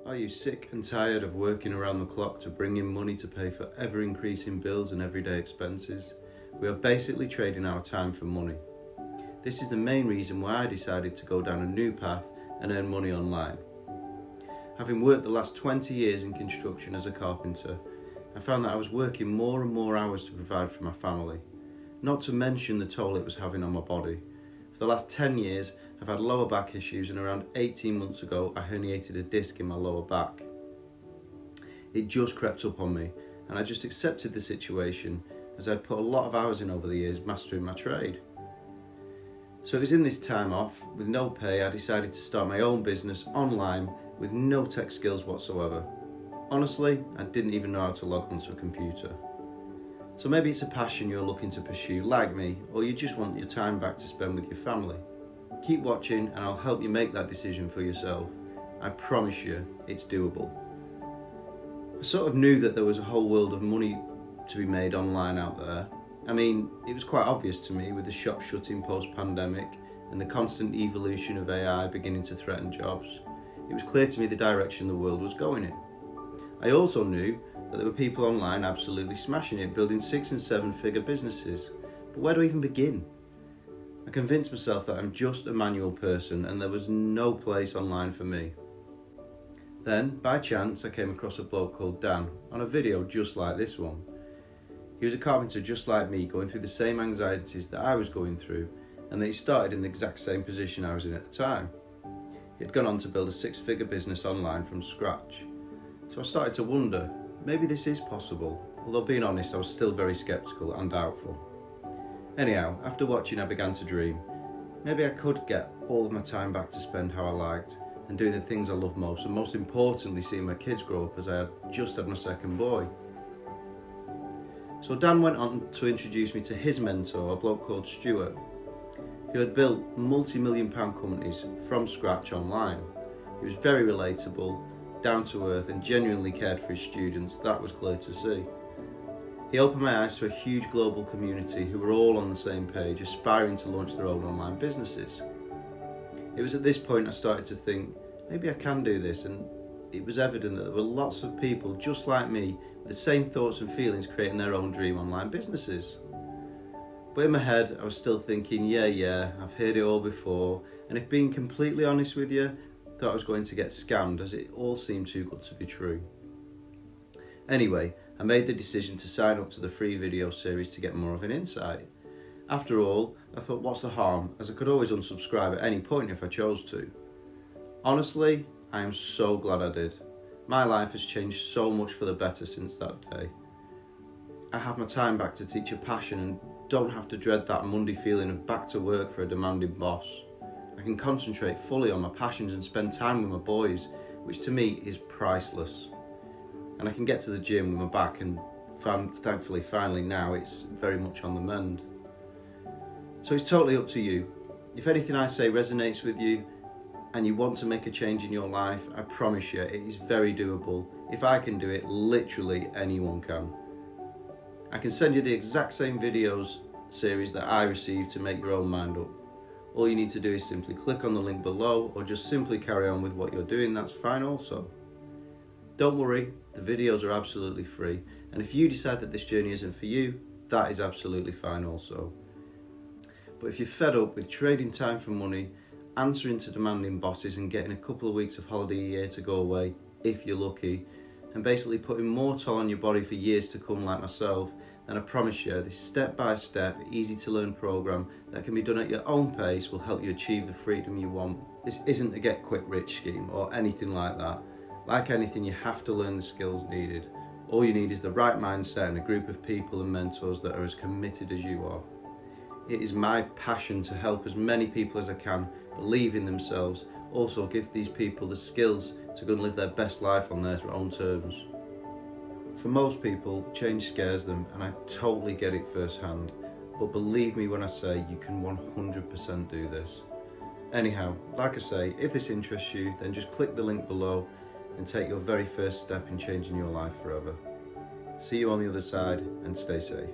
Are you sick and tired of working around the clock to bring in money to pay for ever-increasing bills and everyday expenses? We are basically trading our time for money. This is the main reason why I decided to go down a new path and earn money online. Having worked the last 20 years in construction as a carpenter, I found that I was working more and more hours to provide for my family, not to mention the toll it was having on my body. For the last 10 years, I've had lower back issues, and around 18 months ago, I herniated a disc in my lower back. It just crept up on me, and I just accepted the situation as I'd put a lot of hours in over the years mastering my trade. So it was in this time off, with no pay, I decided to start my own business online with no tech skills whatsoever. Honestly, I didn't even know how to log onto a computer. So maybe it's a passion you're looking to pursue like me, or you just want your time back to spend with your family. Keep watching and I'll help you make that decision for yourself. I promise you, it's doable. I sort of knew that there was a whole world of money to be made online out there. I mean, it was quite obvious to me with the shop shutting post-pandemic and the constant evolution of AI beginning to threaten jobs. It was clear to me the direction the world was going in. I also knew that there were people online absolutely smashing it, building 6- and 7-figure businesses. But where do I even begin? I convinced myself that I'm just a manual person and there was no place online for me. Then, by chance, I came across a bloke called Dan on a video just like this one. He was a carpenter just like me, going through the same anxieties that I was going through, and that he started in the exact same position I was in at the time. He had gone on to build a 6-figure business online from scratch. So I started to wonder, maybe this is possible, although being honest, I was still very sceptical and doubtful. Anyhow, after watching, I began to dream. Maybe I could get all of my time back to spend how I liked and doing the things I love most, and most importantly, seeing my kids grow up as I had just had my second boy. So Dan went on to introduce me to his mentor, a bloke called Stuart, who had built multi-million-pound companies from scratch online. He was very relatable, down to earth, and genuinely cared for his students. That was clear to see. He opened my eyes to a huge global community who were all on the same page, aspiring to launch their own online businesses. It was at this point I started to think, maybe I can do this, and it was evident that there were lots of people just like me with the same thoughts and feelings creating their own dream online businesses. But in my head I was still thinking, yeah, I've heard it all before, and if being completely honest with you, I thought I was going to get scammed, as it all seemed too good to be true. Anyway, I made the decision to sign up to the free video series to get more of an insight. After all, I thought, what's the harm, as I could always unsubscribe at any point if I chose to. Honestly, I am so glad I did. My life has changed so much for the better since that day. I have my time back to teach a passion and don't have to dread that Monday feeling of back to work for a demanding boss. I can concentrate fully on my passions and spend time with my boys, which to me is priceless. And I can get to the gym with my back, and thankfully finally now it's very much on the mend. So it's totally up to you. If anything I say resonates with you and you want to make a change in your life, I promise you it is very doable. If I can do it, literally anyone can. I can send you the exact same videos series that I received to make your own mind up. All you need to do is simply click on the link below, or just simply carry on with what you're doing. That's fine also. Don't worry, the videos are absolutely free, and if you decide that this journey isn't for you, that is absolutely fine also. But if you're fed up with trading time for money, answering to demanding bosses, and getting a couple of weeks of holiday a year to go away, if you're lucky, and basically putting more toll on your body for years to come like myself, then I promise you this step-by-step, easy-to-learn program that can be done at your own pace will help you achieve the freedom you want. This isn't a get-quick-rich scheme or anything like that. Like anything, you have to learn the skills needed. All you need is the right mindset and a group of people and mentors that are as committed as you are. It is my passion to help as many people as I can believe in themselves, also give these people the skills to go and live their best life on their own terms. For most people, change scares them, and I totally get it firsthand, but believe me when I say you can 100% do this. Anyhow, like I say, if this interests you, then just click the link below and take your very first step in changing your life forever. See you on the other side, and stay safe.